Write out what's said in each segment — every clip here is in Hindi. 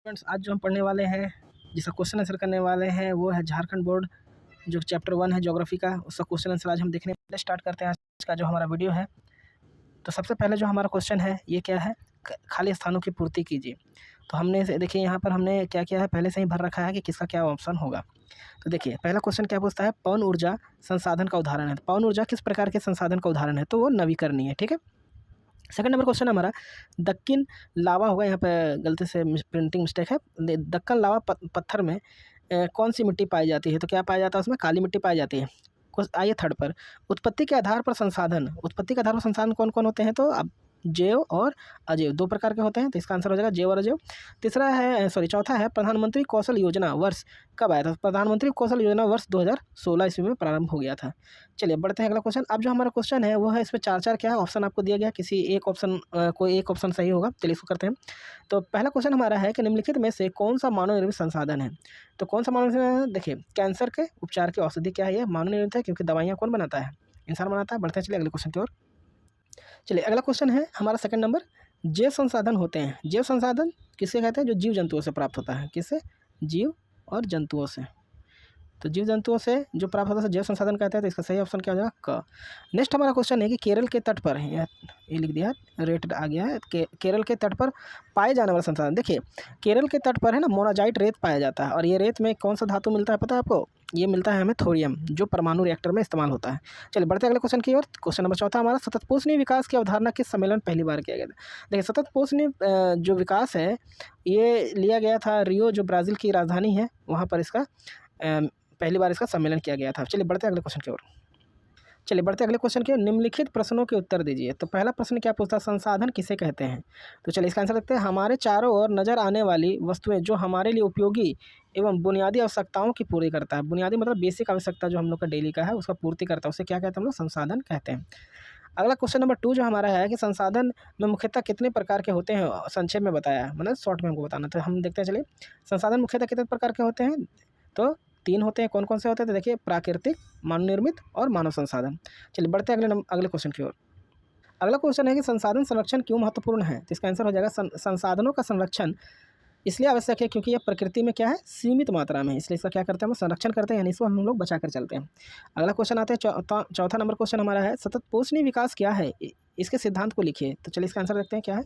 फ्रेंड्स, आज जो हम पढ़ने वाले हैं, जिसका क्वेश्चन आंसर करने वाले हैं, वो है झारखंड बोर्ड जो चैप्टर 1 है ज्योग्राफी का, उसका क्वेश्चन आंसर आज हम देखने पहले स्टार्ट करते हैं आज का जो हमारा वीडियो है। तो सबसे पहले जो हमारा क्वेश्चन है ये क्या है, खाली स्थानों की पूर्ति कीजिए। तो हमने देखिए यहाँ पर हमने क्या किया है, पहले से ही भर रखा है कि किसका क्या ऑप्शन होगा। तो देखिए पहला क्वेश्चन क्या पूछता है, पवन ऊर्जा संसाधन का उदाहरण है। पवन ऊर्जा किस प्रकार के संसाधन का उदाहरण है, तो वो नवीकरणीय है। ठीक है। सेकंड नंबर क्वेश्चन हमारा, दक्कन लावा होगा, यहाँ पे गलती से प्रिंटिंग मिस्टेक है। दक्कन लावा पत्थर में कौन सी मिट्टी पाई जाती है, तो क्या पाया जाता है उसमें, काली मिट्टी पाई जाती है। आइए थर्ड पर, उत्पत्ति के आधार पर संसाधन, उत्पत्ति के आधार पर संसाधन कौन कौन होते हैं, तो अब जैव और अजैव दो प्रकार के होते हैं, तो इसका आंसर हो जाएगा जैव और अजैव। तीसरा है चौथा है, प्रधानमंत्री कौशल योजना वर्ष कब आया था। प्रधानमंत्री कौशल योजना वर्ष 2016 ईस्वी में प्रारंभ हो गया था। चलिए बढ़ते हैं अगला क्वेश्चन। अब जो हमारा क्वेश्चन है वो है, इसमें चार चार क्या है ऑप्शन आपको दिया गया, किसी एक ऑप्शन कोई एक ऑप्शन सही होगा। चलिए इसको करते हैं। तो पहला क्वेश्चन हमारा है कि निम्नलिखित में से कौन सा मानव निर्मित संसाधन है। तो कौन सा मानव निर्मित है, देखिए कैंसर के उपचार की औषधि क्या है, ये मानव निर्मित है, क्योंकि दवाइयाँ कौन बनाता है, इंसान बनाता है। बढ़ते हैं चलिए अगले क्वेश्चन की ओर। चलिए अगला क्वेश्चन है हमारा सेकंड नंबर, जैव संसाधन होते हैं। जैव संसाधन किसे कहते हैं, जो जीव जंतुओं से प्राप्त होता है। किससे, जीव और जंतुओं से। तो जीव जंतुओं से जो प्राप्त होता है जैव संसाधन कहते हैं, तो इसका सही ऑप्शन क्या हो जाएगा, क। नेक्स्ट हमारा क्वेश्चन है कि केरल के तट पर, ये लिख दिया रेट आ गया है, केरल के तट पर पाए जाने वाला संसाधन। देखिए केरल के तट पर है ना, मोनाजाइट रेत पाया जाता है, और ये रेत में कौन सा धातु मिलता है पता है आपको, ये मिलता है हमें थोरियम, जो परमाणु रिएक्टर में इस्तेमाल होता है। चलिए बढ़ते हैं अगले क्वेश्चन की ओर। क्वेश्चन नंबर चौथा हमारा, सतत पोषणीय विकास की अवधारणा किस सम्मेलन पहली बार किया गया था। देखिए सतत पोषणीय जो विकास है ये लिया गया था रियो, जो ब्राज़ील की राजधानी है, वहाँ पर इसका पहली बार इसका सम्मेलन किया गया था। चलिए बढ़ते हैं अगले क्वेश्चन की ओर। चलिए बढ़ते अगले क्वेश्चन के, निम्नलिखित प्रश्नों के उत्तर दीजिए। तो पहला प्रश्न क्या पूछता है, संसाधन किसे कहते हैं। तो चलिए इसका आंसर देखते हैं, हमारे चारों ओर नजर आने वाली वस्तुएं जो हमारे लिए उपयोगी एवं बुनियादी आवश्यकताओं की पूरी करता है। बुनियादी मतलब बेसिक आवश्यकता जो हम लोग का डेली का है उसका पूर्ति करता है, उसे क्या कहते हैं हम लोग, संसाधन कहते हैं। अगला क्वेश्चन नंबर 2 जो हमारा है कि संसाधन में मुख्यतः कितने प्रकार के होते हैं, संक्षेप में बताया है, मतलब शॉर्ट में हमको बताना। तो हम देखते हैं चलिए, संसाधन मुख्यतः कितने प्रकार के होते हैं, तो 3 होते हैं। कौन कौन से होते हैं, तो देखिए प्राकृतिक, मानव निर्मित और मानव संसाधन। चलिए बढ़ते हैं अगले क्वेश्चन की ओर। अगला क्वेश्चन है कि संसाधन संरक्षण क्यों महत्वपूर्ण है। तो इसका आंसर हो जाएगा, संसाधनों का संरक्षण इसलिए आवश्यक है क्योंकि यह प्रकृति में क्या है, सीमित मात्रा में है, इसलिए इसका क्या करते हैं हम संरक्षण करते हैं, यानी इसको हम लोग बचा कर चलते हैं। अगला क्वेश्चन आता है चौथा नंबर क्वेश्चन हमारा है, सतत पोषणीय विकास क्या है, इसके सिद्धांत को लिखिए। तो चलिए इसका आंसर देखते हैं क्या है,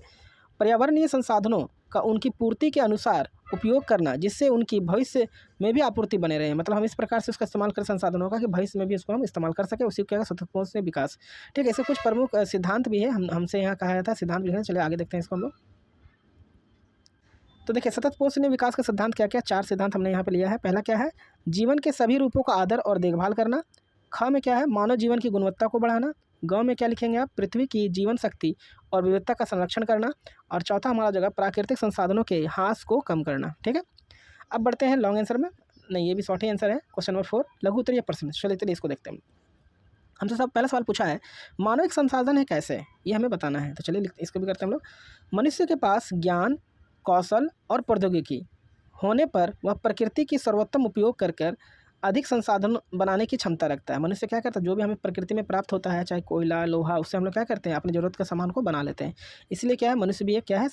पर्यावरणीय संसाधनों का उनकी पूर्ति के अनुसार उपयोग करना, जिससे उनकी भविष्य में भी आपूर्ति बने रहे। मतलब हम इस प्रकार से उसका इस्तेमाल करें संसाधनों का कि भविष्य में भी उसको हम इस्तेमाल कर सकें, उसी को क्या सतत पोषणीय विकास। ठीक है, ऐसे कुछ प्रमुख सिद्धांत भी है, हमसे यहाँ कहा जाता है सिद्धांत लिखना। चलिए आगे देखते हैं इसको हम लोग। तो देखिए सतत पोषणीय विकास का सिद्धांत क्या क्या, 4 सिद्धांत हमने यहाँ पे लिया है। पहला क्या है, जीवन के सभी रूपों का आदर और देखभाल करना। ख में क्या है, मानव जीवन की गुणवत्ता को बढ़ाना। ग में क्या लिखेंगे आप, पृथ्वी की जीवन शक्ति और विविधता का संरक्षण करना। और चौथा हमारा जगह, प्राकृतिक संसाधनों के ह्रास को कम करना। ठीक है, अब बढ़ते हैं लॉन्ग आंसर में, नहीं ये भी शॉर्ट ही आंसर है। क्वेश्चन नंबर 4 लघु उत्तरीय प्रश्न। चलिए इसको देखते हैं। हमसे सब पहला सवाल पूछा है, मानव एक संसाधन है कैसे, ये हमें बताना है। तो चलिए इसको भी करते हैं हम लोग। मनुष्य के पास ज्ञान, कौशल और प्रौद्योगिकी होने पर वह प्रकृति की सर्वोत्तम उपयोग कर अधिक संसाधन बनाने की क्षमता रखता है। मनुष्य क्या करता है, जो भी हमें प्रकृति में प्राप्त होता है, चाहे कोयला, लोहा, उससे हम लोग क्या करते हैं, अपनी ज़रूरत का सामान को बना लेते हैं। इसलिए क्या है, मनुष्य भी एक क्या है,